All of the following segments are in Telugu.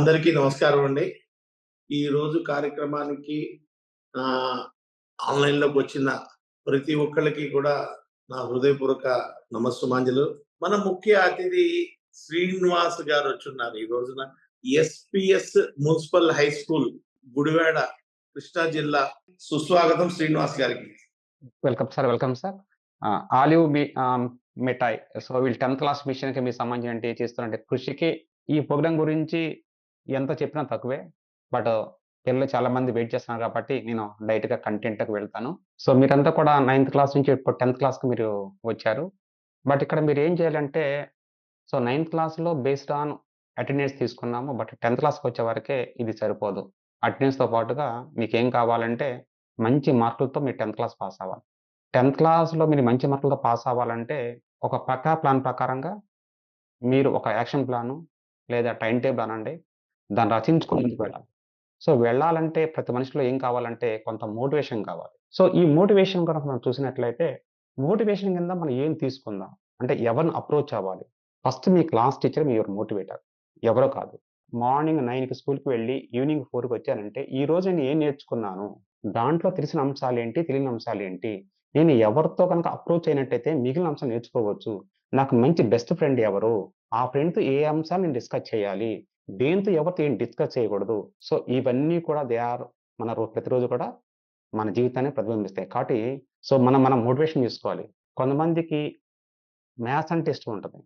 అందరికీ నమస్కారం అండి. ఈరోజు కార్యక్రమానికి ఆహ్, ఆన్‌లైన్‌లోకి వచ్చిన ప్రతి ఒక్కళ్ళకి కూడా నా హృదయపూర్వక నమస్సుమాంజలు. మన ముఖ్య అతిథి శ్రీనివాస్ గారొచ్చున్నారు ఈ రోజున. SPS municipal high school Gudivada, Krishna జిల్లా. సుస్వాగతం శ్రీనివాస్ గారికి. Welcome sir. Welcome sir. Olive మిఠాయి. సో, వీళ్ళు 10థ్ క్లాస్ మిషన్‌కి మీకు సంబంధించి చేస్తున్న కృషికి ఈ ప్రోగ్రామ్ గురించి ఎంత చెప్పినా తక్కువే. బట్ పిల్లలు చాలా మంది వెయిట్ చేస్తున్నారు కాబట్టి నేను డైరెక్ట్‌గా కంటెంట్‌లోకి వెళ్తాను. సో, మీరంతా కూడా 9థ్ క్లాస్ నుంచి ఇప్పుడు 10థ్ క్లాస్‌కి మీరు వచ్చారు. బట్ ఇక్కడ మీరేం చేయాలంటే సో, 9థ్ క్లాస్‌లో బేస్డ్ ఆన్ అటెండెన్స్ తీసుకున్నాము. బట్ 10థ్ క్లాస్‌కొచ్చే వరకే ఇది సరిపోదు. అటెండెన్స్‌తో పాటుగా మీకేం కావాలంటే మంచి మార్కులతో మీరు 10థ్ క్లాస్ పాస్ అవ్వాలి. 10థ్ క్లాస్‌లో మీరు మంచి మార్కులతో పాస్ అవ్వాలంటే ఒక పక్కా ప్లాన్ ప్రకారంగా మీరు ఒక యాక్షన్ ప్లాను లేదా టైమ్ టేబుల్ అనండి. దాన్ని రచించుకొని ముందుకు వెళ్ళాలి. సో, వెళ్ళాలంటే ప్రతి మనిషిలో ఏం కావాలంటే కొంత మోటివేషన్ కావాలి. సో, ఈ మోటివేషన్ గనక మనం చూసినట్లయితే మోటివేషన్ కింద మనం ఏం తీసుకుందాం? అంటే ఎవరిని అప్రోచ్ అవ్వాలి? First me class teacher me your motivator. ఎవరో కాదు. మార్నింగ్ 9కి స్కూల్‌కి వెళ్ళి ఈవినింగ్ 4కి వచ్చానంటే ఈరోజు నేను ఏం నేర్చుకున్నాను? దాంట్లో తెలిసిన అంశాలేంటి? తెలియని అంశాలేంటి? నేను ఎవరితో గనక అప్రోచ్ అయినట్టయితే మిగిలిన అంశాలు నేర్చుకోవచ్చు. నాకు మంచి బెస్ట్ ఫ్రెండ్ ఎవరు? ఆ ఫ్రెండ్‌తో ఏ అంశాలు నేను డిస్కస్ చేయాలి? దేనితో ఎవరితో ఏం డిస్కస్ చేయకూడదు. సో, ఇవన్నీ కూడా దే ఆర్ మన ప్రతిరోజు కూడా మన జీవితాన్ని ప్రతిబింబిస్తాయి. కాబట్టి సో, మనం మోటివేషన్ తీసుకోవాలి. కొంతమందికి మ్యాథ్స్ అంటే ఇష్టం ఉంటది.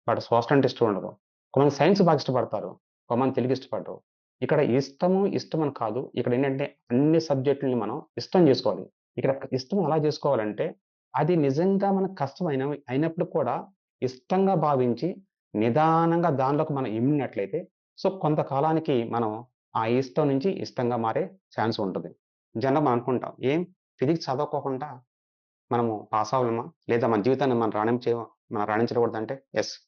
బట్ సోషల్ అంటే ఇష్టం ఉండదు. కొంతమంది సైన్స్ బాగా ఇష్టపడతారు. కొంతమంది తెలుగు ఇష్టపడరు. ఇక్కడ ఇష్టం అని కాదు. ఇక్కడేంటంటే అన్ని సబ్జెక్టులని మనం ఇష్టం జేసుకోవాలి. ఇక్కడ ఇష్టం ఎలా జేసుకోవాలంటే అది నిజంగా మనకు కష్టం అయినప్పుడు కూడా ఇష్టంగా భావించి నిదానంగా దానిలోకి మనం ఇమిడినట్లయితే సో, కొంతకాలానికి మనం ఆ ఇష్టం నుంచి ఇష్టంగా మారే ఛాన్స్ ఉంటది. జనరల్‌గా మనం అనుకుంటాం. ఫిజిక్స్ చదవకోకుండా మనము పాస్ అవ్వలేమా? లేదా మన జీవితాన్ని మనం రాణించకూడదంటే యెస్.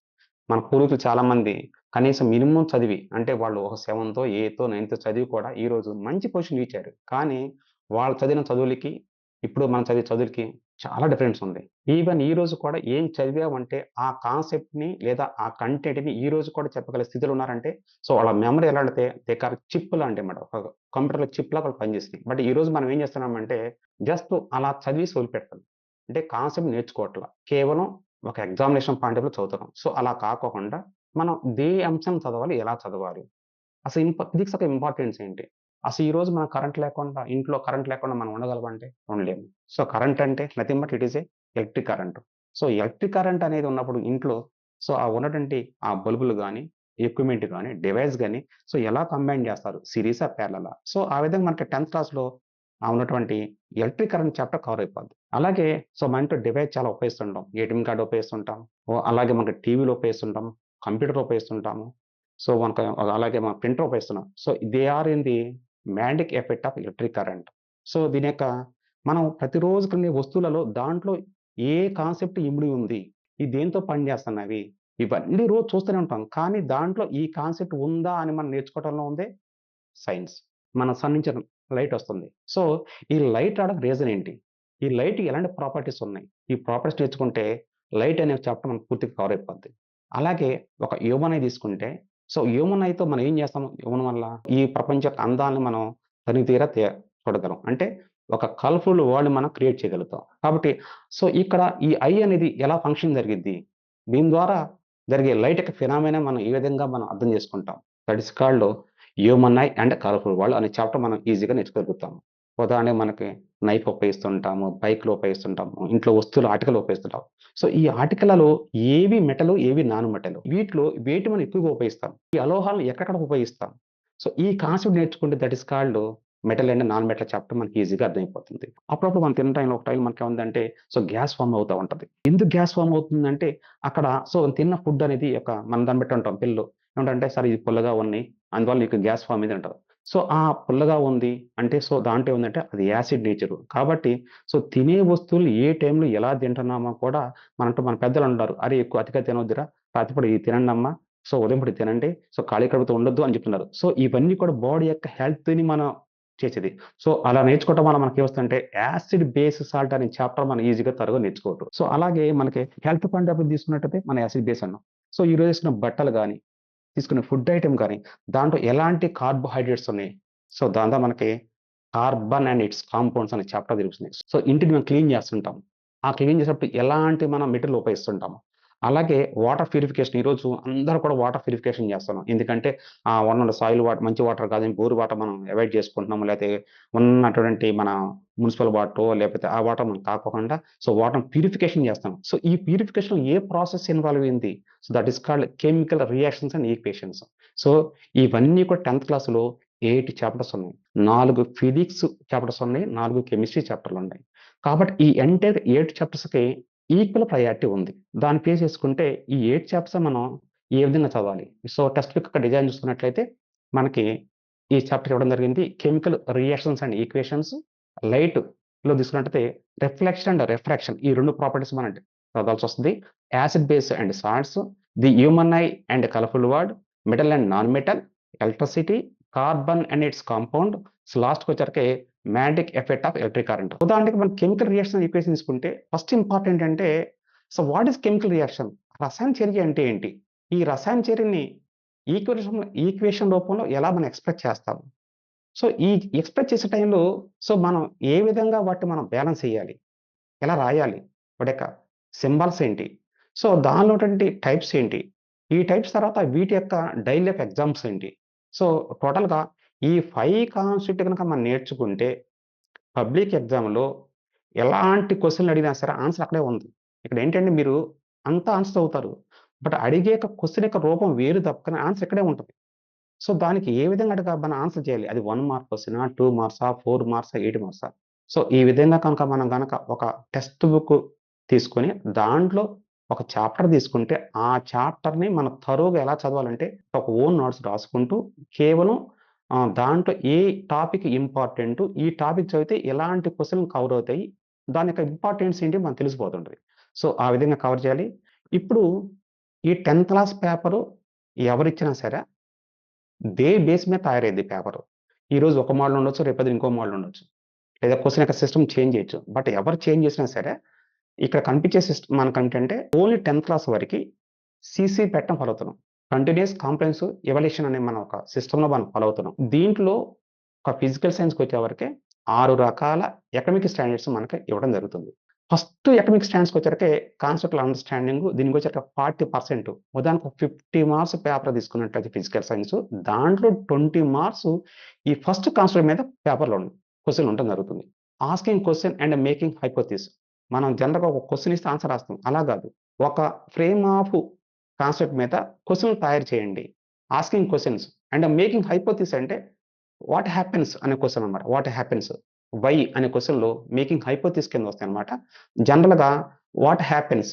మన పూర్వీకులు చాలామంది కనీసం మినిమమ్ చదివి అంటే వాళ్ళు ఒక సెవెంతో, ఎయితో, నైన్తో చదివి కూడా ఈరోజు మంచి పొజిషన్ రీచ్. కానీ వాళ్ళు చదివిన చదువులకి, ఇప్పుడు మనం చదివే చదువులకి చాలా డిఫరెన్స్ ఉంది. ఈవెన్ ఈ రోజు కూడా ఏం చదివామంటే ఆ కాన్సెప్ట్‌ని లేదా ఆ కంటెంట్‌ని ఈ రోజు కూడా చెప్పగల స్థితిలో ఉన్నారంటే సో, వాళ్ళ మెమరీ ఎలాంటిదే దే ఆర్ చిప్ లాంటివన్నమాట. ఒక కంప్యూటర్‌లో చిప్‌లాగా వాళ్ళు పనిచేస్తాయి. బట్ ఈరోజు మనం ఏం చేస్తున్నామంటే జస్ట్ అలా చదివేసి వదిలిపెడతాం. అంటే కాన్సెప్ట్ నేర్చుకోవట్ల. కేవలం ఒక ఎగ్జామినేషన్ పాయింట్ ఆఫ్ వ్యూలో చదువుతున్నాం. సో, అలా కాకోకుండా మనం అంశం చదవాలి, ఎలా చదవాలి? అసలు ఫిజిక్స్ యొక్క ఇంపార్టెన్స్ ఏంటి? అసలు ఈరోజు మన ఇంట్లో కరెంట్ లేకుండా మనం ఉండగలమంటే ఉండలేము. సో, కరెంట్ అంటే nothing but it is electric current. So, electric current అనేది ఉన్నప్పుడు ఇంట్లో సో, ఆ ఉన్నటువంటి ఆ బల్బులు గాని, ఎక్విప్‌మెంట్ గాని, డివైస్ గాని సో, ఎలా కంబైన్ చేస్తారు? సిరీసా? ప్యారలలా? సో, ఆ విధంగా మనకి 10థ్ క్లాస్‌లో ఉన్నటువంటి ఎలక్ట్రిక్ కరెంట్ చాప్టర్ కవర్ అయిపోద్ది. అలాగే సో, మన ఇంట్లో డివైస్ చాలా ఉపయోగిస్తుంటాం. ATM card ఉపయోగిస్తుంటాం. అలాగే మనకి టీవీలో ఉపయోగిస్తుంటాం. కంప్యూటర్‌లో ఉపయోగిస్తుంటాము. సో, అలాగే మన ప్రింటర్ ఉపయోగిస్తున్నాం. So, they are in the magnetic effect of electric current. So, దీని యొక్క మనం ప్రతిరోజు కొనే వస్తువులలో దాంట్లో ఏ కాన్సెప్ట్ ఇమిడి ఉంది? ఇది దేనితో పనిచేస్తున్నవి? ఇవన్నీ రోజు చూస్తూనే ఉంటాం. కానీ దాంట్లో ఈ కాన్సెప్ట్ ఉందా అని మనం నేర్చుకోవటంలో ఉందే సైన్స్. మన సన్ నుంచి లైట్ వస్తుంది. సో, ఈ లైట్ రావడానికి రీజన్ ఏంటి? ఈ లైట్‌కి ఎలాంటి ప్రాపర్టీస్ ఉన్నాయి? ఈ ప్రాపర్టీస్ నేర్చుకుంటే లైట్ అనే చాప్టర్ మనకు పూర్తిగా కవర్ అయిపోద్ది. అలాగే ఒక హ్యూమన్ ఐ తీసుకుంటే సో, హ్యూమన్ ఐతో మనం ఏం చేస్తాం? హ్యూమన్ వల్ల ఈ ప్రపంచ యొక్క అందాలను మనం తనివి తీరా చూడగలం. అంటే ఒక కలర్‌ఫుల్ వరల్డ్‌ని మనం క్రియేట్ చేయగలుగుతాం. కాబట్టి సో, ఇక్కడ ఈ ఐ అనేది ఎలా ఫంక్షన్ జరిగిద్ది? దీని ద్వారా జరిగే లైట్ యొక్క ఫినామినా మనం ఈ విధంగా మనం అర్థం చేసుకుంటాం. That is called human eye and colourful world అనే చాప్టర్ మనం ఈజీగా నేర్చుకోగలుగుతాము. ఉదాహరణకి మనకి నైఫ్ ఉపయోగిస్తుంటాము, బైక్‌లు ఉపయోగిస్తుంటాము, ఇంట్లో వస్తువులు ఆర్టికల్ ఉపయోగిస్తుంటాం. సో, ఈ ఆర్టికల్‌లలో ఏవి మెటలు, ఏవి నాన్ మెటలు. వేటి మనం ఎక్కువగా ఉపయోగిస్తాం. ఈ అలోహాలను ఎక్కడెక్కడ ఉపయోగిస్తాం. సో, ఈ కాన్సెప్ట్ నేర్చుకుంటే that is called metal and non metal chapter మనకి ఈజీగా అర్థమైపోతుంది. అప్పుడప్పుడు మనం తిన్న టైంలో ఒక టైం మనకేముందంటే సో, గ్యాస్ ఫార్మ్ అవుతా ఉంటది. ఎందుకు గ్యాస్ ఫార్మ్ అవుతుందంటే అక్కడ సో, తిన్న ఫుడ్ అనేది మనం దాన్ని బట్టి ఉంటాం పిల్లలు. ఏమంటారంటే సార్ ఇది పుల్లగా ఉన్నాయి. అందువల్ల నీకు గ్యాస్ ఫార్మ్ అయింది అంటారు. సో, ఆ పుల్లగా ఉంది అంటే సో, దాంట్లో ఏముందంటే అది యాసిడ్ నేచరు. కాబట్టి సో, తినే వస్తువులు ఏ టైంలో ఎలా తింటున్నామో కూడా మన పెద్దలు అంటారు. "అరే! ఎక్కువ అతిగా తినొద్దురా. రాత్రిపూట ఇది తినండమ్మా. సో, ఉదయం పూట తినండి. సో, ఖాళీ కడుపుతో ఉండొద్దు" అని చెప్తున్నారు. సో, ఇవన్నీ కూడా బాడీ యొక్క హెల్త్‌ని మనం చేసేది. సో, అలా నేర్చుకోవటం వల్ల మనకేమొస్తదంటే యాసిడ్ బేస్ సాల్ట్ అనే చాప్టర్ మనం ఈజీగా త్వరగా నేర్చుకోవచ్చు. సో, అలాగే మనకి హెల్త్ పాయింట్ ఆఫ్ వ్యూ తీసుకున్నట్టయితే మన యాసిడ్ బేస్ అన్నాం. సో, ఈరోజు ఏసుకున్న బట్టలు గాని తీసుకునే ఫుడ్ ఐటెమ్ కానీ దాంట్లో ఎలాంటి కార్బోహైడ్రేట్స్ ఉన్నాయి. సో దాంతో మనకి కార్బన్ అండ్ ఇట్స్ కాంపౌండ్స్ అనే చాప్టర్ తెలుస్తుంది. సో ఇంటిని మేము క్లీన్ చేస్తుంటాం. ఆ క్లీన్ చేసేటప్పుడు ఎలాంటి మనం మెటీరియల్ ఉపయోగిస్తుంటాము. అలాగే వాటర్ ప్యూరిఫికేషన్ ఈరోజు అందరూ కూడా వాటర్ ప్యూరిఫికేషన్ చేస్తున్నాం. ఎందుకంటే ఉన్న సాయిల్ వాటర్ మంచి వాటర్ కాదని బోర్ వాటర్ మనం అవాయిడ్ చేసుకుంటున్నాము. లేకపోతే ఉన్నటువంటి మన మున్సిపల్ వాటర్ లేకపోతే ఆ వాటర్ మనం తాగకుండా సో వాటర్ ప్యూరిఫికేషన్ చేస్తాం. సో ఈ ప్యూరిఫికేషన్ ఏ ప్రాసెస్ ఇన్వాల్వ్ అయింది? So that is called chemical reactions and equations. So ఇవన్నీ కూడా 10th క్లాస్‌లో 8 చాప్టర్స్ ఉన్నాయి. 4 ఫిజిక్స్ చాప్టర్స్ ఉన్నాయి. 4 కెమిస్ట్రీ చాప్టర్‌లు ఉన్నాయి. కాబట్టి ఈ ఎంటైర్ 8 చాప్టర్స్‌కి ఈక్వల్ ప్రయారిటీ ఉంది. దాన్ని బేస్ చేసుకుంటే ఈ 8 చాప్టర్స్ మనం ఏ విధంగా చదవాలి? సో టెక్స్ట్ బుక్ యొక్క డిజైన్ చూసుకున్నట్లయితే మనకి ఈ చాప్టర్ ఇవ్వడం జరిగింది. కెమికల్ రియాక్షన్స్ అండ్ ఈక్వేషన్స్, లైట్‌లో తీసుకున్నట్టయితే రిఫ్లెక్షన్ అండ్ రిఫ్రాక్షన్ ఈ 2 ప్రాపర్టీస్ మనం చదవాల్సొస్తుంది. Acid base and salts, the human eye and colourful world, metal and non metal, electricity, carbon and its compound, లాస్ట్‌కి వచ్చరికి magnetic effect of electric current. ఉదాహరణకి మనం కెమికల్ రియాక్షన్ ఈక్వేషన్ తీసుకుంటే ఫస్ట్ ఇంపార్టెంట్ అంటే so what is chemical reaction? రసాయన చర్య అంటే ఏంటి? ఈ రసాయన చర్యని ఈక్వేషన్ రూపంలో ఎలా మనం ఎక్స్‌ప్రెస్ చేస్తాము? సో ఈ ఎక్స్‌ప్రెస్ చేసే టైంలో సో మనం ఏ విధంగా వాటిని మనం బ్యాలెన్స్ చేయాలి? ఎలా రాయాలి? వాటి యొక్క సింబల్స్ ఏంటి? సో దానిలో ఉన్నటువంటి టైప్స్ ఏంటి? ఈ టైప్స్ తర్వాత వీటి యొక్క డైలీ లైఫ్ ఎగ్జామ్స్ ఏంటి? సో టోటల్‌గా ఈ 5 కాన్సెప్ట్ గనుక మనం నేర్చుకుంటే పబ్లిక్ ఎగ్జామ్‌లో ఎలాంటి క్వెషన్‌లు అడిగినా సరే ఆన్సర్ అక్కడే ఉంది. ఇక్కడ ఏంటంటే మీరు అంతా ఆన్సర్ చదువుతారు. బట్ అడిగే క్వెషన్ యొక్క రూపం వేరు తప్ప కానీ ఆన్సర్ ఇక్కడే ఉంటది. సో దానికి ఏ విధంగా మనం ఆన్సర్ చేయాలి? అది 1 మార్క్ క్వెషనా? 2 మార్క్సా? 4 మార్క్సా? 8 మార్క్సా? సో ఈ విధంగా కనుక మనం ఒక టెక్స్ట్ బుక్ తీసుకొని దాంట్లో ఒక చాప్టర్ తీసుకుంటే ఆ చాప్టర్‌ని మనం థరోగా ఎలా చదవాలంటే ఒక ఓన్ నోట్స్ రాసుకుంటూ కేవలం దాంట్లో ఏ టాపిక్ ఇంపార్టెంటు, ఈ టాపిక్ చదివితే ఎలాంటి క్వెషన్‌లు కవర్ అవుతాయి, దాని యొక్క ఇంపార్టెన్స్ ఏంటి మనకు తెలిసిపోతుంటది. సో ఆ విధంగా కవర్ చేయాలి. ఇప్పుడు ఈ 10th క్లాస్ పేపరు ఎవరిచ్చినా సరే బేస్ మీద తయారైద్ది పేపరు. ఈరోజు ఒక మోడల్ ఉండొచ్చు. రేపొద్దున ఇంకో మోడల్ ఉండొచ్చు. లేదా క్వెషన్ యొక్క సిస్టమ్ చేంజ్ చేయొచ్చు. బట్ ఎవరు చేంజ్ చేసినా సరే ఇక్కడ కనిపించే మనకేంటంటే ఓన్లీ 10th క్లాస్ వరకి సీసీ పెట్టడం ఫాలో అవుతున్నాం. కంటిన్యూయస్ కాంప్రహెన్సివ్ ఎవాల్యుయేషన్ అనే మన ఒక సిస్టమ్‌లో మనం ఫాలో అవుతున్నాం. దీంట్లో ఒక ఫిజికల్ సైన్స్‌కొచ్చేవరకే 6 రకాల ఎకనామిక్ స్టాండర్డ్స్ మనకి ఇవ్వడం జరుగుతుంది. ఫస్ట్ ఎకనామిక్ స్టాండర్డ్స్‌కొచ్చేవరకే కాన్సెప్టువల్ అండర్‌స్టాండింగ్ దీనికొచ్చేసరికి 40%. ఉదాహరణకు 50 మార్క్స్ పేపర్ తీసుకున్నట్లయితే ఫిజికల్ సైన్స్ దాంట్లో 20 మార్క్స్ ఈ ఫస్ట్ కాన్సెప్ట్ మీద పేపర్‌లో క్వెషన్‌లు ఉండడం జరుగుతుంది. Asking question and making hypothesis. మనం జనరల్‌గా ఒక క్వెషన్ ఇస్తే ఆన్సర్ రాస్తాం. అలా కాదు. ఒక ఫ్రేమ్ ఆఫ్ కాన్సెప్ట్ మీద క్వెషన్‌లు తయారు చేయండి. Asking questions and making hypothesis అంటే వాట్ హ్యాపెన్స్ అనే క్వెషన్ అన్నమాట. What happens? వై అనే క్వెషన్‌లో మేకింగ్ హైపోథీసిస్ కింద వస్తాయన్నమాట. జనరల్‌గా what happens?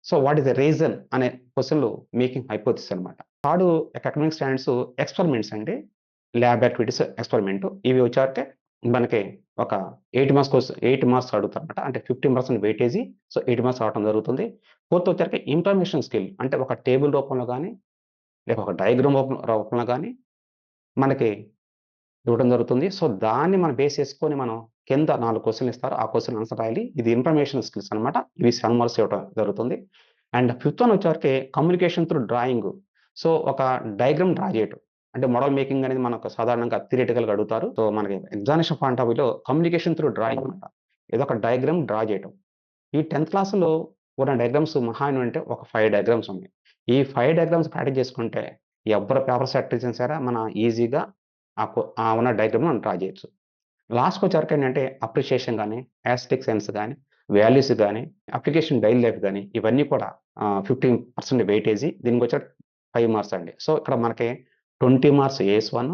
So what is the reason అనే క్వెషన్‌లో మేకింగ్ హైపోథీసిస్ అన్నమాట. థర్డ్ ఎకనామిక్ స్టాండర్డ్స్ ఎక్స్‌పెరిమెంట్స్ అండి. ల్యాబ్ యాక్టివిటీస్, ఎక్స్‌పెరిమెంట్ ఇవి వచ్చాకే మనకి ఒక 8 మార్క్స్ అడుగుతారన్నమాట. అంటే 50% వెయిటేజీ. సో 8 మార్క్స్ రావడం జరుగుతుంది. ఫోర్త్ వచ్చరికి ఇన్ఫర్మేషన్ స్కిల్ అంటే ఒక టేబుల్ రూపంలో గాని, లేక ఒక డయాగ్రామ్ రూపంలో గాని మనకి ఇవ్వడం జరుగుతుంది. సో దాన్ని మనం బేస్ చేసుకొని మనం కింద 4 క్వెషన్‌లు ఇస్తారు. ఆ క్వెషన్ ఆన్సర్ రాయాలి. ఇది ఇన్ఫర్మేషన్ స్కిల్స్ అన్నమాట. ఇవి 7 మార్క్స్ ఇవ్వడం జరుగుతుంది. అండ్ ఫిఫ్త్ వన్ వచ్చేవరకి కమ్యూనికేషన్ త్రూ డ్రాయింగ్. సో ఒక డయాగ్రామ్ డ్రా చేయటం. అంటే మోడల్ మేకింగ్ అనేది మనకు సాధారణంగా థియరిటికల్‌గా అడుగుతారు. సో మనకి ఎగ్జామినేషన్ పాయింట్ ఆఫ్ వ్యూలో కమ్యూనికేషన్ త్రూ డ్రాయింగ్ అన్నమాట. ఏదో ఒక డయాగ్రామ్ డ్రా చేయటం. ఈ 10th క్లాస్‌లో ఉన్న డయాగ్రామ్స్ మహా అంటే ఒక 5 డయాగ్రామ్స్ ఉన్నాయి. ఈ 5 డయాగ్రామ్స్ ప్రాక్టీస్ చేసుకుంటే ఎవ్వరు పేపర్ సెట్ చేసినా సరే మనం ఈజీగా ఆ ఉన్న డయాగ్రామ్‌ని మనం డ్రా చేయొచ్చు. లాస్ట్‌కొచ్చేవరకు ఏంటంటే అప్రిషియేషన్ గాని, యాస్థెటిక్ సెన్స్ గాని, వాల్యూస్ గాని, అప్లికేషన్ డైలీ లైఫ్ గాని ఇవన్నీ కూడా 15% వెయిటేజీ. దీనికొచ్చేసరికి 5 మార్క్స్ అండి. సో ఇక్కడ మనకి 20 మార్క్స్ ఏఎస్-1,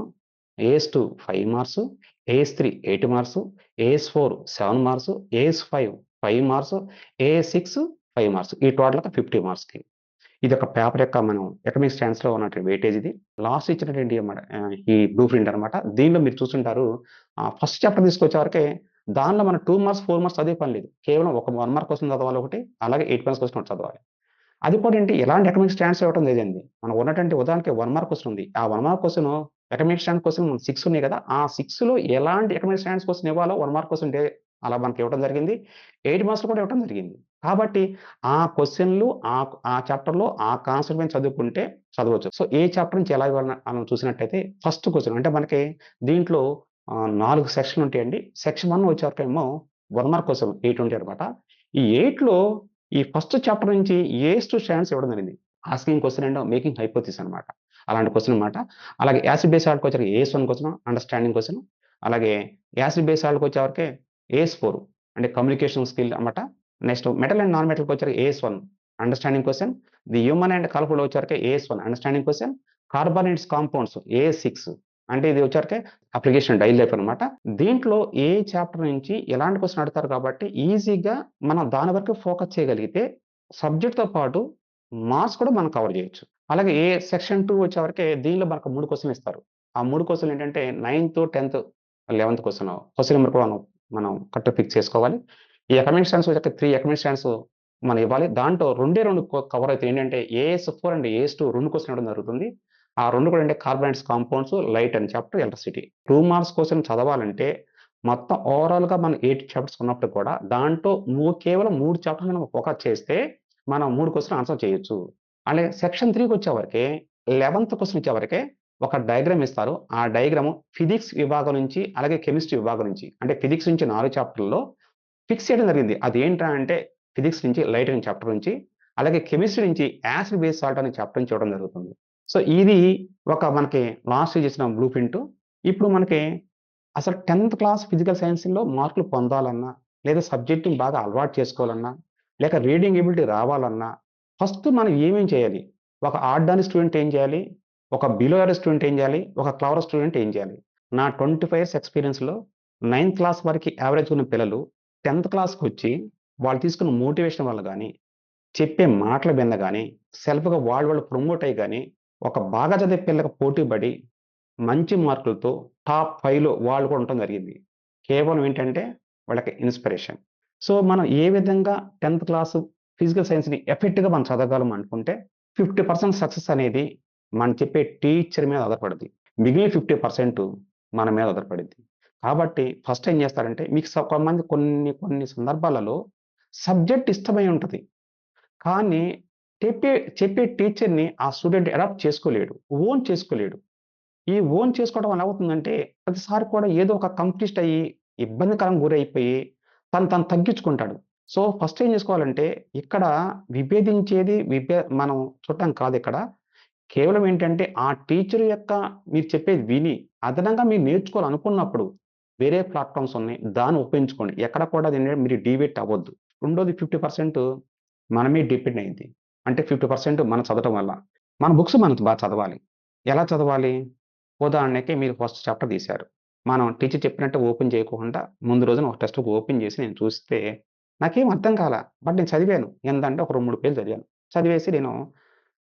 ఏఎస్-2 5 మార్క్స్, ఏఎస్-3 8 మార్క్స్, ఏఎస్-4 7 మార్క్స్, ఏఎస్-5 5 మార్క్స్, ఏఎస్-6 5 మార్క్స్. ఈ టోటల్‌గా 50 మార్క్స్‌కి. ఇదొక పేపర్ యొక్క మనం ఎకనామిక్ స్టాండ్స్‌లో ఉన్నటువంటి వెయిటేజ్ ఇది. లాస్ట్ ఇచ్చినటువంటి ఈ బ్లూ ప్రింట్ అన్నమాట. దీనిలో మీరు చూసుంటారు ఫస్ట్ చాప్టర్ తీసుకొచ్చేవరకే దానిలో మనం 2 మార్క్స్, 4 మార్క్స్ చదివే పని లేదు. కేవలం ఒక 1 మార్క్ క్వెషన్ చదవాలి ఒకటి. అలాగే 8 మార్క్స్ క్వెషన్ ఒకటి చదవాలి. అది కూడా ఏంటి ఎలాంటి ఎకనామిక్ స్టాండ్స్ ఇవ్వడం లేదండి. మనం ఉన్నటువంటి ఉదాహరణకి 1 మార్క్ క్వెషన్ ఉంది. ఆ 1 mark question economic stand question 6 ఉన్నాయి కదా! ఆ 6లో ఎలాంటి ఎకనామిక్ స్టాండ్స్ క్వెషన్ ఇవ్వాలో 1 మార్క్ క్వెషన్ అలా మనకి ఇవ్వడం జరిగింది. 8 మార్క్స్‌లో కూడా ఇవ్వడం జరిగింది. కాబట్టి ఆ క్వెషన్‌లు ఆ చాప్టర్‌లో ఆ కాన్సెప్ట్ మీద చదువుకుంటే చదవచ్చు. సో, ఏ చాప్టర్ నుంచి ఎలా ఇవ్వాలని మనం చూసినట్టయితే ఫస్ట్ క్వెషన్ అంటే మనకి దీంట్లో 4 సెక్షన్‌లు ఉంటాయండి. సెక్షన్ 1 వచ్చేవరకేమో 1 మార్క్ క్వెషన్ 8 ఉంటాయన్నమాట. ఈ 8లో ఈ ఫస్ట్ చాప్టర్ నుంచి ఏస్ టు స్టాండ్స్ ఇవ్వడం జరిగింది. Asking question and making hypothesis అన్నమాట. అలాంటి క్వెషన్ అన్నమాట. అలాగే యాసిడ్ బేస్ సాల్ట్‌కి వచ్చరికి ఏస్ 1 క్వెషన్, అండర్‌స్టాండింగ్ క్వెషన్. అలాగే యాసిడ్ బేస్ సాల్ట్‌కి వచ్చేవరకే ఏస్ 4 అంటే కమ్యూనికేషన్ స్కిల్ అన్నమాట. నెక్స్ట్ మెటల్ అండ్ నాన్ మెటల్‌కి వచ్చరికి AS 1 understanding question. The human and colourful వచ్చరికి AS 1 understanding question. Carbon and its compounds AS 6 అంటే ఇది వచ్చరికి అప్లికేషన్ డైలీ లైఫ్ అన్నమాట. దీంట్లో ఏ చాప్టర్ నుంచి ఎలాంటి క్వెషన్ అడుగుతారు కాబట్టి ఈజీగా మనం దాని వరకు ఫోకస్ చేయగలిగితే సబ్జెక్ట్‌తో పాటు మార్క్స్ కూడా మనం కవర్ చేయొచ్చు. అలాగే సెక్షన్ 2 వచ్చేవరకే దీనిలో మనకు 3 క్వెషన్‌లు ఇస్తారు. ఆ 3 క్వెషన్‌లు ఏంటంటే 9థ్, 10థ్, 11థ్ క్వెషన్ నెంబర్ కూడా మనం కరెక్ట్‌గా ఫిక్స్ చేసుకోవాలి. ఈ అకడమిక్ స్టాండ్స్ వచ్చాక 3 అకడమిక్ స్టాండ్స్ మనం ఇవ్వాలి. దాంట్లో రెండే 2 కవర్ అవుతాయి. ఏంటంటే ఏఎస్ 4 అండ్ ఏఎస్ 2 2 క్వెషన్ ఇవ్వడం జరుగుతుంది. ఆ 2 కూడా అంటే carbon compounds, light and chapter electricity. 2 marks question చదవాలంటే మొత్తం ఓవరాల్‌గా మనం 8 చాప్టర్స్ ఉన్నప్పుడు కూడా దాంట్లో కేవలం 3 చాప్టర్స్ మనం ఫోకస్ చేస్తే మనం 3 క్వెషన్ ఆన్సర్ చేయొచ్చు. అలాగే సెక్షన్ 3కి వచ్చేవరకే 11థ్ క్వెషన్ ఇచ్చేవరకే ఒక డయాగ్రామ్ ఇస్తారు. ఆ డయాగ్రామ్ ఫిజిక్స్ విభాగం నుంచి అలాగే కెమిస్ట్రీ విభాగం నుంచి అంటే ఫిజిక్స్ నుంచి 4 చాప్టర్‌ల్లో ఫిక్స్ చేయడం జరిగింది. అదేంట్రా అంటే ఫిజిక్స్ నుంచి లైట్ అనే చాప్టర్ నుంచి, అలాగే కెమిస్ట్రీ నుంచి యాసిడ్ బేస్ సాల్ట్ అనే చాప్టర్ నుంచి ఇవ్వడం జరుగుతుంది. సో, ఇది ఒక మనకి లాస్ట్ చేసిన బ్లూ ప్రింట్. ఇప్పుడు మనకి అసలు 10థ్ క్లాస్ ఫిజికల్ సైన్స్‌లో మార్కులు పొందాలన్నా, లేదా సబ్జెక్ట్‌ని బాగా అలవాటు చేసుకోవాలన్నా, లేక రీడింగ్ ఎబిలిటీ రావాలన్నా, ఫస్ట్ మనం ఏమేం చేయాలి? ఒక ఆర్డినరీ స్టూడెంట్ ఏం చేయాలి? ఒక బిలో యావరేజ్ స్టూడెంట్ ఏం చేయాలి? ఒక క్లవర్ స్టూడెంట్ ఏం చేయాలి? నా 25 ఇయర్స్ ఎక్స్‌పీరియన్స్‌లో 9థ్ క్లాస్ వరకి యావరేజ్‌గా ఉన్న పిల్లలు 10థ్ క్లాస్‌కొచ్చి వాళ్ళు తీసుకున్న మోటివేషన్ వల్ల గాని, చెప్పే మాటలు విన్న గాని, సెల్ఫ్‌గా వాళ్ళు ప్రమోట్ అయ్యి గాని, ఒక బాగా చదివే పిల్లకి పోటీ పడి మంచి మార్కులతో టాప్ 5లో వాళ్ళు కూడా ఉండటం జరిగింది. కేవలం ఏంటంటే వాళ్ళకి ఇన్‌స్పిరేషన్. సో, మనం ఏ విధంగా 10థ్ క్లాస్ ఫిజికల్ సైన్స్‌ని ఎఫెక్ట్‌గా మనం చదవగలం అనుకుంటే 50% సక్సెస్ అనేది మనం చెప్పే టీచర్ మీద ఆధారపడిద్ది. మిగిలిన 50% మన మీద ఆధారపడిద్ది. కాబట్టి ఫస్ట్ ఏం చేస్తారంటే మీకు కొంతమంది కొన్ని సందర్భాలలో సబ్జెక్ట్ ఇష్టమై ఉంటది. కానీ చెప్పే చెప్పే టీచర్‌ని ఆ స్టూడెంట్ అడాప్ట్ చేసుకోలేడు. ఓన్ చేసుకోలేడు. ఈ ఓన్ చేసుకోవడం వల్ల ఏమవుతుందంటే, ప్రతిసారి కూడా ఏదో ఒక కంప్లీస్ట్ అయ్యి, ఇబ్బందికరంగా గురైపోయి, తను తగ్గించుకుంటాడు. సో, ఫస్ట్ ఏం చేసుకోవాలంటే, ఇక్కడ విభేదించేది మనం చూడటం కాదిక్కడ. కేవలం ఏంటంటే, ఆ టీచర్ యొక్క మీరు చెప్పేది విని, అదనంగా మీరు నేర్చుకోవాలనుకున్నప్పుడు, వేరే ప్లాట్‌ఫార్మ్స్ ఉన్నాయి. దాన్ని ఉపయోగించుకోండి. ఎక్కడ కూడా అదేంటంటే మీరు డీవియేట్ అవ్వద్దు. రెండోది 50% మన మీద డిపెండ్ అయ్యిద్ది. అంటే 50% మనం చదవటం వల్ల. మన బుక్స్ మనం చదవాలి. ఎలా చదవాలి? ఉదాహరణకి మీరు ఫస్ట్ చాప్టర్ తీశారు. మనం టీచర్ చెప్పినట్టు ఓపెన్ చేయకోకుండా ముందు రోజున ఒక టెక్స్ట్ బుక్ ఓపెన్ చేసి నేను చూస్తే నాకేం అర్థం కాలా. బట్ నేను చదివాను. ఎంతంటే ఒక 2, 3 పేజీలు చదివాను. చదివేసి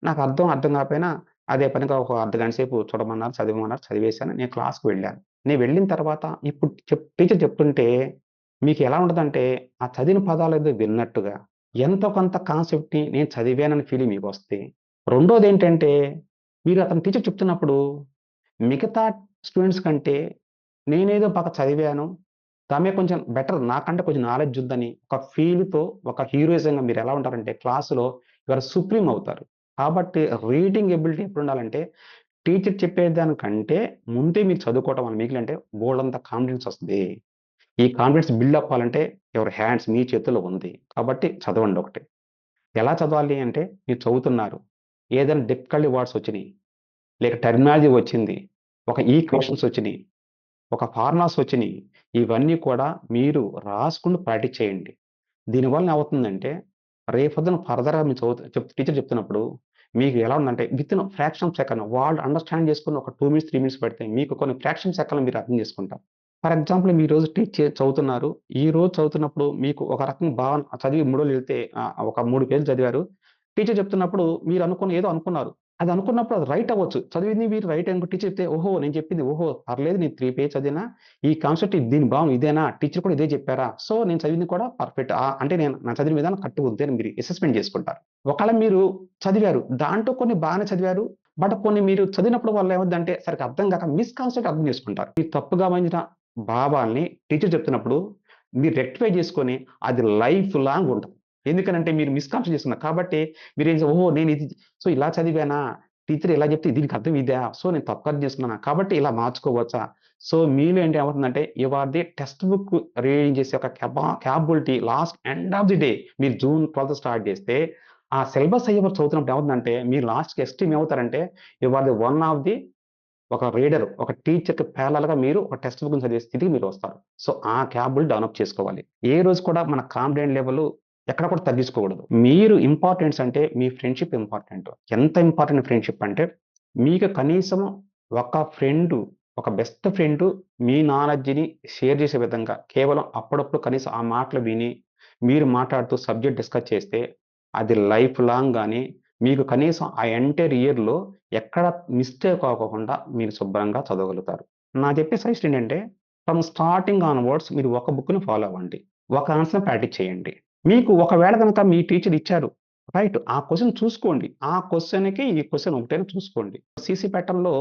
నాకు అర్థం కాకపోయినా అదే పనిగా ఒక అర్ధగంట సేపు చూడమన్నారు, చదవమన్నారు, చదివేశాను. నేను క్లాస్‌కి వెళ్ళాను. నేను వెళ్ళిన తర్వాత ఇప్పుడు టీచర్ చెప్తుంటే మీకు ఎలా ఉంటదంటే ఆ చదివిన పదాలేదో విన్నట్టుగా ఎంతో కొంత కాన్సెప్ట్‌ని నేను చదివానని ఫీలింగ్ మీకొస్తే రెండోదేంటంటే మీరు అతను టీచర్ చెప్తున్నప్పుడు మిగతా స్టూడెంట్స్ కంటే నేనేదో బాగా చదివాను. తమే కొంచెం బెటర్ నాకంటే కొంచెం నాలెడ్జ్ ఉందని ఒక ఫీల్‌తో ఒక హీరోయిజంగా మీరెలా ఉంటారంటే క్లాస్‌లో యూ ఆర్ సుప్రీమ్ అవుతారు. కాబట్టి రీడింగ్ ఎబిలిటీ ఎప్పుడుండాలంటే టీచర్ చెప్పేదానికంటే ముందే మీరు చదువుకోవటం వల్ల మీకేంటంటే బోలెడంత కాన్ఫిడెన్స్ వస్తది. ఈ కాన్ఫిడెన్స్ బిల్డ్ అవ్వాలంటే యువర్ హ్యాండ్స్ మీ చేతుల్లో ఉంది. కాబట్టి చదవండి ఒకటి. ఎలా చదవాలి అంటే మీరు చదువుతున్నారు. ఏదైనా డిఫికల్ట్ వర్డ్స్ వచ్చినియి. లేక టెర్మినాలజీ వచ్చింది. ఒక ఈక్వేషన్స్ వచ్చినియి. ఒక ఫార్ములాస్ వచ్చినియి. ఇవన్నీ కూడా మీరు రాసుకుంటూ ప్రాక్టీస్ చేయండి. దీనివల్ల ఏమవుతుందంటే రేపొద్దున ఫర్దర్‌గా మీరు టీచర్ చెప్తున్నప్పుడు మీకు ఎలా ఉందంటే వితిన్ ఫ్రాక్షన్ ఆఫ్ సెకండ్ వాళ్ళు అండర్‌స్టాండ్ చేసుకొని ఒక 2 మినిట్స్, 3 మినిట్స్ పెడితే మీకు కొన్ని ఫ్రాక్షన్ సెకన్‌లో మీరు అర్థం చేసుకుంటారు. ఫర్ ఎగ్జాంపుల్ మీరు ఈ రోజు చదువుతున్నారు. ఈ రోజు చదువుతున్నప్పుడు మీకు ఒక రకంగా చదివి మూడో రోజు వెళ్తే ఒక 3 పేజీలు చదివారు. టీచర్ చెప్తున్నప్పుడు మీరు ఏదో అనుకున్నారు. అది అనుకున్నప్పుడు అది రైట్ అవ్వచ్చు. చదివింది మీరు రైట్ అనుకో టీచర్ చెప్తే ఓహో! నేను చెప్పింది ఓహో! పర్లేదు నేను 3 పేజ్ చదివినా ఈ కాన్సెప్ట్ దీని భావం ఇదేనా? టీచర్ కూడా ఇదే చెప్పారా? సో, నేను చదివింది కూడా పర్ఫెక్ట్. అంటే నా చదివిన విధానం కరెక్ట్‌గా ఉంది అని మీరు అసెస్‌మెంట్ చేసుకుంటారు. ఒకవేళ మీరు చదివారు. దాంట్లో కొన్ని బాగానే చదివారు. బట్ కొన్ని మీరు చదివినప్పుడు వల్ల ఏమవుద్దంటే సరిగ్గా అర్థం కాక మిస్‌కాన్సెప్ట్ అర్థం చేసుకుంటారు. మీరు తప్పుగా భావించిన భావాల్ని టీచర్ చెప్తున్నప్పుడు మీరు రెక్టిఫై చేసుకొని అది లైఫ్ లాంగ్ ఉంటది. ఎందుకనంటే మీరు మిస్‌కాన్సెప్ట్ చేసుకున్నారు. కాబట్టి మీరేం ఓహో! నేను ఇది సో, ఇలా చదివానా? టీచర్ ఇలా చెప్తే దీనికి అర్థం ఇదా? సో, నేను తప్పు అర్థం చేసుకున్నానా? కాబట్టి ఇలా మార్చుకోవచ్చా? సో, మీలో ఏంటి ఏమవుతుందంటే you are the text book reading చేసే ఒక capability last end of the day మీరు జూన్ 12 స్టార్ట్ చేస్తే, ఆ సిలబస్ అయ్యేవరకు చదువుతున్నప్పుడు ఏమవుతుందంటే, మీరు లాస్ట్‌కి ఎక్స్‌ట్రీమ్ ఏమవుతారంటే, you are the one of the ఒక రీడర్, ఒక టీచర్‌కి ప్యారలల్‌గా మీరు ఒక టెక్స్ట్ బుక్‌ని చదివే స్థితికి మీరు వస్తారు. సో, ఆ క్యాపబుల్ డెవలప్ చేసుకోవాలి. ఏ రోజు కూడా మన కాన్ఫిడెంట్ లెవెల్ ఎక్కడ కూడా తగ్గించుకోకూడదు. మీరు ఇంపార్టెన్స్ అంటే మీ ఫ్రెండ్‌షిప్ ఇంపార్టెంట్. ఎంత ఇంపార్టెంట్ ఫ్రెండ్‌షిప్ అంటే, మీకు కనీసం ఒక ఫ్రెండు, ఒక బెస్ట్ ఫ్రెండు మీ నాలెడ్జ్‌ని షేర్ చేసే విధంగా కేవలం అప్పుడప్పుడు కనీసం ఆ మాటలు విని, మీరు మాట్లాడుతూ సబ్జెక్ట్ డిస్కస్ చేస్తే, అది లైఫ్ లాంగ్ గాని మీకు కనీసం ఆ ఎంటైర్ ఇయర్‌లో ఎక్కడ మిస్టేక్ అవ్వకుండా మీరు శుభ్రంగా చదవగలుగుతారు. నా చెప్పే సజెషన్ ఏంటంటే, ఫ్రమ్ స్టార్టింగ్ ఆన్‌వర్డ్స్ మీరు ఒక బుక్‌ని ఫాలో అవ్వండి. ఒక ఆన్సర్‌ని ప్రాక్టీస్ చేయండి. మీకు ఒకవేళ గనక మీ టీచర్ ఇచ్చారు. రైట్. ఆ క్వెషన్ చూసుకోండి. ఆ క్వెషన్‌కి ఈ క్వెషన్ ఒకటేనా చూసుకోండి. సీసీ ప్యాటర్న్‌లో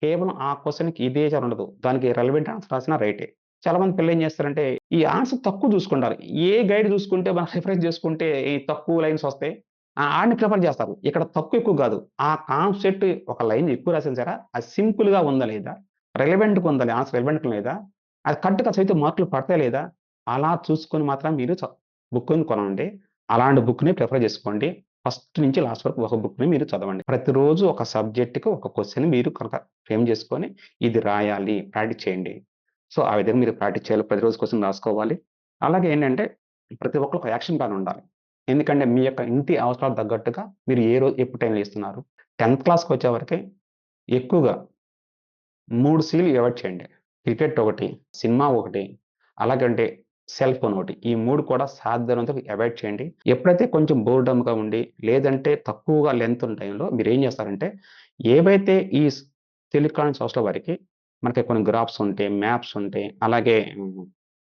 కేవలం ఆ క్వెషన్‌కి ఇదే అని ఉండదు. దానికి రెలెవెంట్ ఆన్సర్ రాసినా రైటే. చాలామంది పిల్లలేం చేస్తారంటే, ఈ ఆన్సర్ తక్కువ చూసుకుంటారు. ఏ గైడ్ చూసుకుంటే మనం రిఫరెన్స్ చేసుకుంటే ఈ తక్కువ లైన్స్ వస్తాయి. ఆడిని ప్రిఫర్ చేస్తారు. ఇక్కడ తక్కువ ఎక్కువ కాదు. ఆ కాన్సెప్ట్ ఒక లైన్ ఎక్కువ రాసాను సారా, అది సింపుల్‌గా ఉందా లేదా? రెలెవెంట్‌గా ఉందా? ఆన్సర్ రెలెవెంట్‌గా లేదా? అది కరెక్ట్‌గా చదివితే మార్కులు పడతాయా లేదా? అలా చూసుకొని మాత్రం మీరు బుక్కుని కొనండి. అలాంటి బుక్‌ని ప్రిఫర్ చేసుకోండి. ఫస్ట్ నుంచి లాస్ట్ వరకు ఒక బుక్‌ని మీరు చదవండి. ప్రతిరోజు ఒక సబ్జెక్ట్‌కి ఒక క్వెషన్ మీరు కనుక ఫ్రేమ్ చేసుకొని ఇది రాయాలి, ప్రాక్టీస్ చేయండి. సో, ఆ విధంగా మీరు ప్రాక్టీస్ చేయాలి. ప్రతిరోజు క్వెషన్ రాసుకోవాలి. అలాగే ఏంటంటే ప్రతి ఒక్కళ్ళకి ఒక యాక్షన్ ప్లాన్ ఉండాలి. ఎందుకంటే మీ యొక్క ఇంటి అవసరాలకు తగ్గట్టుగా మీరు ఏ రోజు ఎప్పుడు టైంలో ఇస్తున్నారు. 10థ్ క్లాస్‌కొచ్చేవరకి ఎక్కువగా 3 సీలు అవాయిడ్ చేయండి. క్రికెట్ ఒకటి, సినిమా ఒకటి, అలాగంటే సెల్ ఫోన్ ఒకటి. ఈ 3 కూడా సాధ్యమైనంత అవాయిడ్ చేయండి. ఎప్పుడైతే కొంచెం బోర్డమ్‌గా ఉండి, లేదంటే తక్కువగా లెంత్ ఉన్న టైంలో మీరేం చేస్తారంటే, ఏవైతే ఈ టెలికాలింగ్ సోర్స్‌ల వరకి మనకి కొన్ని గ్రాఫ్స్ ఉంటాయి, మ్యాప్స్ ఉంటాయి, అలాగే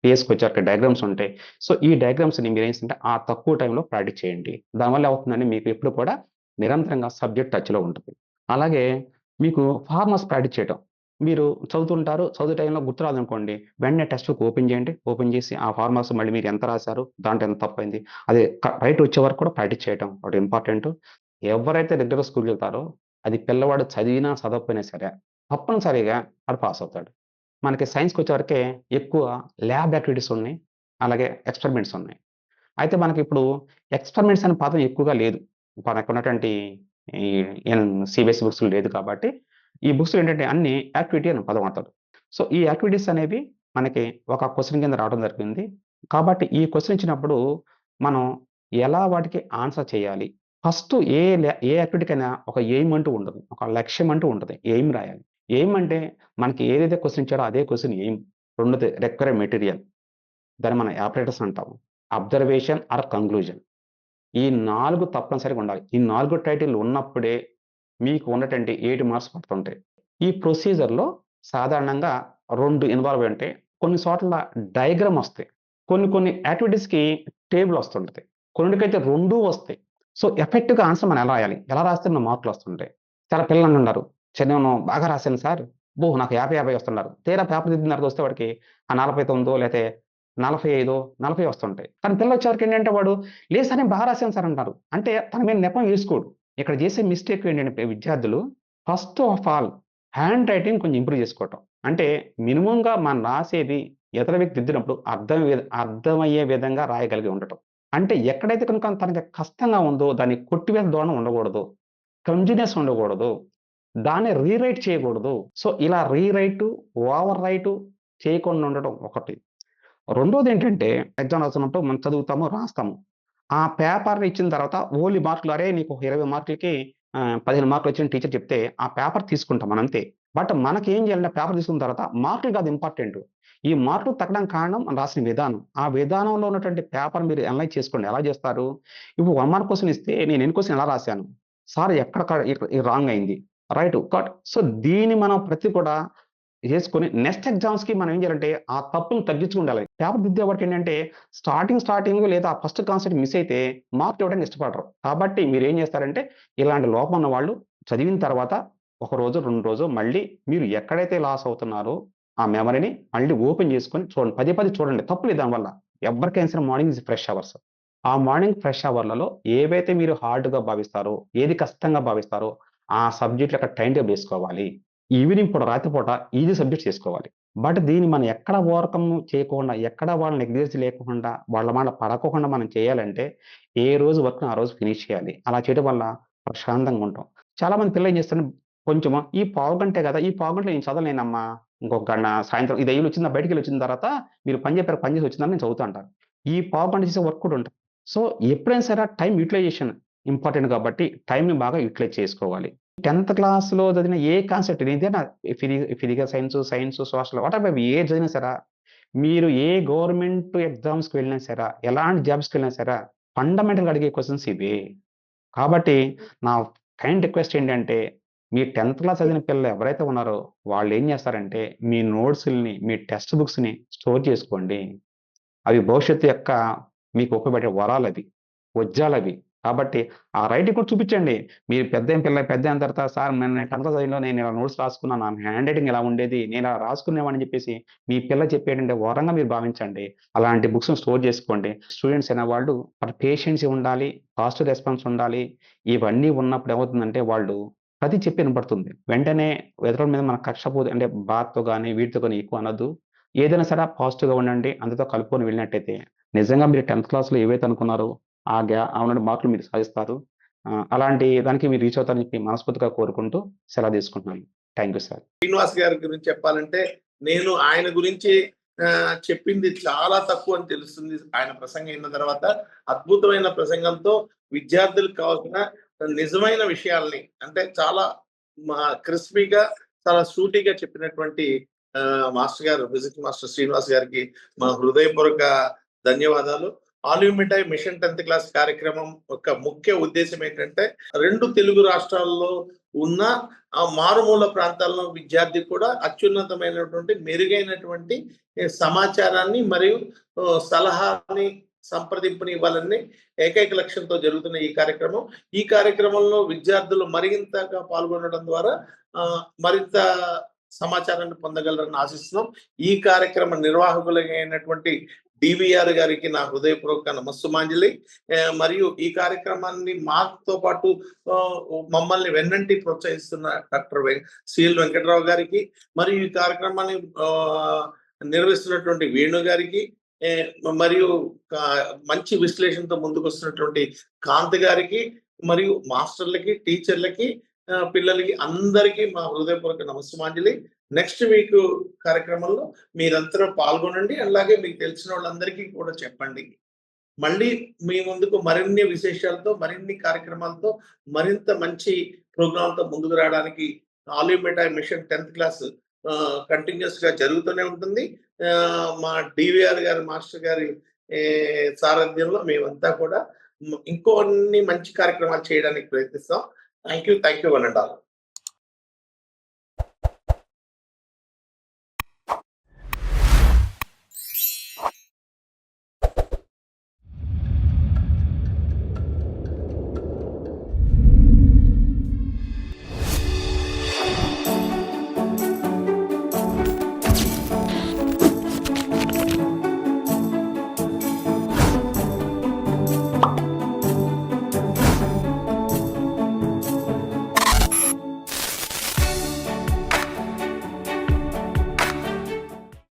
పిఎస్‌కొచ్చాక డయాగ్రామ్స్ ఉంటాయి. సో, ఈ డయాగ్రామ్స్‌ని మీరేం చేస్తారంటే, ఆ తక్కువ టైంలో ప్రాక్టీస్ చేయండి. దానివల్ల ఏమవుతుందంటే, మీకు ఎప్పుడు కూడా నిరంతరంగా సబ్జెక్ట్ టచ్‌లో ఉంటది. అలాగే మీకు ఫార్ములాస్ ప్రాక్టీస్ చేయటం. మీరు చదువుతుంటారు. చదివే టైంలో గుర్తు రాదనుకోండి. వెంటనే టెక్స్ట్ బుక్ ఓపెన్ చేయండి. ఓపెన్ చేసి ఆ ఫార్ములాస్ మళ్ళీ మీరు ఎంత రాసారు? దాంట్లో ఎంత తప్పయింది? అది రైట్ వచ్చే వరకు కూడా ప్రాక్టీస్ చేయటం ఒకటి ఇంపార్టెంటు. ఎవరైతే రెగ్యులర్‌గా స్కూల్‌కెళ్తారో అది పిల్లవాడు చదివినా, చదవకపోయినా సరే తప్పనిసరిగా వాడు పాస్ అవుతాడు. మనకి సైన్స్‌కొచ్చేవరకే ఎక్కువ ల్యాబ్ యాక్టివిటీస్ ఉన్నాయి. అలాగే ఎక్స్‌పెరిమెంట్స్ ఉన్నాయి. అయితే మనకిప్పుడు ఎక్స్‌పెరిమెంట్స్ అనే పదం ఎక్కువగా లేదు. మనకున్నటువంటి ఈ సీబీఎస్‌ఈ బుక్స్‌లో లేదు కాబట్టి, ఈ బుక్స్‌లో ఏంటంటే అన్నీ యాక్టివిటీ అనే పదం వాడతారు. సో, ఈ యాక్టివిటీస్ అనేవి మనకి ఒక క్వెషన్ కింద రావడం జరిగింది. కాబట్టి ఈ క్వెషన్ ఇచ్చినప్పుడు మనం ఎలా వాటికి ఆన్సర్ చేయాలి? ఫస్ట్ ఏ యాక్టివిటీకైనా ఒక ఎయిమ్ అంటూ ఉండదు. ఒక లక్ష్యం అంటూ ఉంటది. ఎయిమ్ రాయాలి. ఎయిమ్ అంటే మనకి ఏదైతే క్వెషన్ ఇచ్చాడో అదే క్వెషన్ ఎయిమ్. రెండోది రిక్వైర్డ్ మెటీరియల్. దాన్ని మనం ఆపరేటర్స్ అంటాము. Observation or conclusion. ఈ 4 తప్పనిసరిగా ఉండాలి. ఈ 4 టైటిల్ ఉన్నప్పుడే మీకు ఉన్నటువంటి 8 మార్క్స్ పడుతుంటాయి. ఈ ప్రొసీజర్‌లో సాధారణంగా 2 ఇన్వాల్వ్ అయి ఉంటాయి. కొన్ని చోట్ల డయాగ్రామ్ వస్తాయి. కొన్ని కొన్ని యాక్టివిటీస్‌కి టేబుల్ వస్తుంటది. కొన్నిటికైతే 2 వస్తాయి. సో, ఎఫెక్టివ్‌గా ఆన్సర్ మనం ఎలా రాయాలి? ఎలా రాస్తే మన మార్కులు వస్తుంటాయి. చాలా పిల్లలు అంటుంటారు. సార్ నేను బాగా రాసాను సార్. అబ్బో! నాకు 50, 50 వస్తున్నారు. తీరా పేపర్ దిద్దిన తర్వాత వస్తే వాడికి ఆ 49 లేతే 45, 40 వస్తుంటాయి. కానీ పిల్లలొచ్చేవరకు ఏంటంటే వాడు లేదు సార్ నేను బాగా రాసాను సార్ అంటారు. అంటే తన మీద నెపం వేసుకోడు. ఇక్కడ చేసే మిస్టేక్ ఏంటంటే విద్యార్థులు first of all hand writing కొంచెం ఇంప్రూవ్ చేసుకోవటం. అంటే మినిమమ్‌గా మనం రాసేది ఎదుటి వ్యక్తి దిద్దినప్పుడు అర్థమయ్యే విధంగా రాయగలిగి ఉండటం. అంటే ఎక్కడైతే కనుక తనకి కష్టంగా ఉందో దాన్ని కొట్టివేసే ధోరణి ఉండకూడదు. క్లమ్జీనెస్ ఉండకూడదు. దాన్ని రీరైట్ చేయకూడదు. సో, ఇలా రీరైటు, ఓవర్ రైటు చేయకుండా ఉండడం ఒకటి. రెండోదేంటంటే ఎగ్జామ్ రాస్తున్నప్పుడు మనం చదువుతాము, రాస్తాము. ఆ పేపర్ ఇచ్చిన తర్వాత ఓన్లీ మార్కులు అరేయ్! నీకు ఒక 20 మార్కులకి 15 మార్కులొచ్చాయని టీచర్ చెప్తే ఆ పేపర్ తీసుకుంటాం మనంతే. బట్ మనకేం చేయాలంటే పేపర్ తీసుకున్న తర్వాత మార్కులు కాదు ఇంపార్టెంటు. ఈ మార్కులు తగ్గడానికి కారణం మనం రాసిన విధానం. ఆ విధానంలో ఉన్నటువంటి పేపర్ మీరు అనలైజ్ చేసుకోండి. ఎలా చేస్తారు? ఇప్పుడు 1 మార్క్ క్వెషన్ ఇస్తే నేను ఎన్ని క్వెషన్ ఎలా రాసాను? సార్ ఎక్కడ ఇది రాంగ్ అయింది. రైట్. సో, దీన్ని మనం ప్రతి కూడా చేసుకొని నెక్స్ట్ ఎగ్జామ్స్‌కి మనం ఏం చేయాలంటే, ఆ తప్పులు తగ్గించుకుండాలి. పేపర్ దిద్దేవాడికేంటంటే, స్టార్టింగ్ లేదా ఆ ఫస్ట్ కాన్సెప్ట్ మిస్ అయితే మార్క్ ఇవ్వడానికి ఇష్టపడరు. కాబట్టి మీరేం చేస్తారంటే, ఇలాంటి లోపం ఉన్న వాళ్ళు చదివిన తర్వాత ఒక రోజు, 2 రోజు మళ్ళీ మీరు ఎక్కడైతే లాస్ అవుతున్నారో, ఆ మెమరీని మళ్ళీ ఓపెన్ చేసుకొని చూడండి. పదే పదే చూడండి. తప్పు లేదు దానివల్ల. ఎవరికైనా సరే మార్నింగ్ ఈజ్ ఫ్రెష్ అవర్స్. ఆ మార్నింగ్ ఫ్రెష్ అవర్‌లలో ఏవైతే మీరు హార్డ్‌గా భావిస్తారో, ఏది కష్టంగా భావిస్తారో, ఆ సబ్జెక్ట్‌లు అక్కడ టైమ్ టేబుల్ ఏసుకోవాలి. ఈవినింగ్ పూట, రాత్రిపూట ఈజీ సబ్జెక్ట్స్ చేసుకోవాలి. బట్ దీన్ని మనం ఎక్కడ ఓవర్‌కమ్ చేయకుండా, ఎక్కడ వాళ్ళని నెగ్లెక్ట్ లేకుండా, వాళ్ళ మాట పడకోకుండా మనం చేయాలంటే, ఏ రోజు వర్క్‌ని ఆ రోజు ఫినిష్ చేయాలి. అలా చేయడం వల్ల ప్రశాంతంగా ఉంటాం. చాలామంది పిల్లలు ఏం చేస్తారు, కొంచెము ఈ పావుగంటే కదా! ఈ పావుగంటలో నేను చదవలేనమ్మా. ఇంకొక గంట సాయంత్రం ఈ డైలీ వచ్చిందా బయటికెళ్ళొచ్చిన తర్వాత మీరు పని చెప్పారు, పని చేసి వచ్చిందని నేను చదువుతా అంటారు. ఈ పావుగంట చేసే వర్క్ కూడా ఉంటది. సో, ఎప్పుడైనా సరే టైమ్ యుటిలైజేషన్ ఇంపార్టెంట్ కాబట్టి టైమ్‌ని బాగా యుటిలైజ్ చేసుకోవాలి. 10థ్ క్లాస్‌లో చదివిన ఏ కాన్సెప్ట్ ఏదైనా ఫిజికల్ సైన్స్, సోషల్ వాటెవర్ అవి ఏది చదివినా సరే, మీరు ఏ గవర్నమెంట్ ఎగ్జామ్స్‌కి వెళ్ళినా సరే, ఎలాంటి జాబ్స్‌కి వెళ్ళినా సరే, ఫండమెంటల్‌గా అడిగే క్వెషన్స్ ఇవే. కాబట్టి నా కైండ్ రిక్వెస్ట్ ఏంటంటే, మీ 10థ్ క్లాస్ చదివిన పిల్లలు ఎవరైతే ఉన్నారో వాళ్ళేం చేస్తారంటే, మీ నోట్స్‌లని, మీ టెక్స్ట్ బుక్స్‌ని స్టోర్ చేసుకోండి. అవి భవిష్యత్తు యొక్క మీకు ఉపయోగపడే వరాలవి. వజ్జాలవి. కాబట్టి ఆ రైటింగ్ కూడా చూపిచ్చండి. మీరు పెద్దయిన తర్వాత సార్ నేను 10థ్ చదివినలో నేను ఇలా నోట్స్ రాసుకున్నాను. నా హ్యాండ్ రైటింగ్ ఇలా ఉండేది. నేను ఇలా రాసుకునేవాడిని అని చెప్పేసి మీ పిల్ల చెప్పేటువంటి వరంగా మీరు భావించండి. అలాంటి బుక్స్‌ని స్టోర్ చేసుకోండి. స్టూడెంట్స్ అనేవాళ్ళు పేషెన్సీ ఉండాలి. ఫాస్ట్ రెస్పాన్స్ ఉండాలి. ఇవన్నీ ఉన్నప్పుడు ఏమవుతుందంటే వాళ్ళు ప్రతి చెప్పి వినపడుతుంది. వెంటనే ఎదురోళ్ళ మీద మన కక్ష అంటే బాధతో గాని, వీటితో గాని ఎక్కువ అనొద్దు. ఏదైనా సరే పాజిటివ్‌గా ఉండండి. అందరితో కలుపుకొని వెళ్ళినట్టయితే నిజంగా మీరు 10థ్ క్లాస్‌లో ఏవైతే అనుకున్నారో ఆ ఉన్న మార్కులు మీరు సాధిస్తారు. అలాంటి దానికి మీరు రీచ్ అవుతారని చెప్పి మనస్ఫూర్తిగా కోరుకుంటూ సెలవు తీసుకుంటున్నాను. Thank you sir. శ్రీనివాస్ గారి గురించి చెప్పాలంటే, నేను ఆయన గురించి చెప్పింది చాలా తక్కువ అని తెలుస్తుంది. ఆయన ప్రసంగం ఇన్న తర్వాత అద్భుతమైన ప్రసంగంతో విద్యార్థులకు కావాల్సిన నిజమైన విషయాల్ని అంటే చాలా క్రిస్పీగా, చాలా సూటిగా చెప్పినటువంటి మాస్టర్ గారు, ఫిజిక్స్ మాస్టర్ శ్రీనివాస్ గారికి మా హృదయపూర్వక ధన్యవాదాలు. ఆలివ్ మిఠాయి మిషన్ 10థ్ క్లాస్ కార్యక్రమం యొక్క ముఖ్య ఉద్దేశ్యం ఏంటంటే, 2 తెలుగు రాష్ట్రాల్లో ఉన్న ఆ మారుమూల ప్రాంతాల్లో విద్యార్థి కూడా అత్యున్నతమైనటువంటి మెరుగైనటువంటి సమాచారాన్ని మరియు సలహాని సంప్రదింపుని ఇవ్వాలని ఏకైక లక్ష్యంతో జరుగుతున్న ఈ కార్యక్రమం. ఈ కార్యక్రమంలో విద్యార్థులు మరింతగా పాల్గొనడం ద్వారా మరింత సమాచారాన్ని పొందగలరని ఆశిస్తున్నాం. ఈ కార్యక్రమ నిర్వాహకులైనటువంటి డివిఆర్ గారికి నా హృదయపూర్వక నమస్సుమాంజలి. మరియు ఈ కార్యక్రమాన్ని మాతో పాటు మమ్మల్ని వెన్నంటి ప్రోత్సహిస్తున్న డాక్టర్ సిఎల్ వెంకటరావు గారికి, మరియు ఈ కార్యక్రమాన్ని నిర్వహిస్తున్నటువంటి వేణు గారికి, మరియు మంచి విశ్లేషణతో ముందుకు వస్తున్నటువంటి కాంత్ గారికి, మరియు మాస్టర్లకి, టీచర్లకి, పిల్లలకి అందరికీ మా హృదయపూర్వక నమస్సుమాంజలి. నెక్స్ట్ వీక్ కార్యక్రమంలో మీరందరూ పాల్గొనండి. అలాగే మీకు తెలిసిన వాళ్ళందరికీ కూడా చెప్పండి. మళ్ళీ మీ ముందుకు మరిన్ని విశేషాలతో, మరిన్ని కార్యక్రమాలతో, మరింత మంచి ప్రోగ్రామ్‌తో ముందుకు రావడానికి ఆలివ్ మిఠాయి మిషన్ 10థ్ క్లాస్ కంటిన్యూయస్‌గా జరుగుతూనే ఉంటుంది. మా డివిఆర్ గారి మాస్టర్ గారి సారథ్యంలో మేమంతా కూడా ఇంకొన్ని మంచి కార్యక్రమాలు చేయడానికి ప్రయత్నిస్తాం. Thank you. One and all.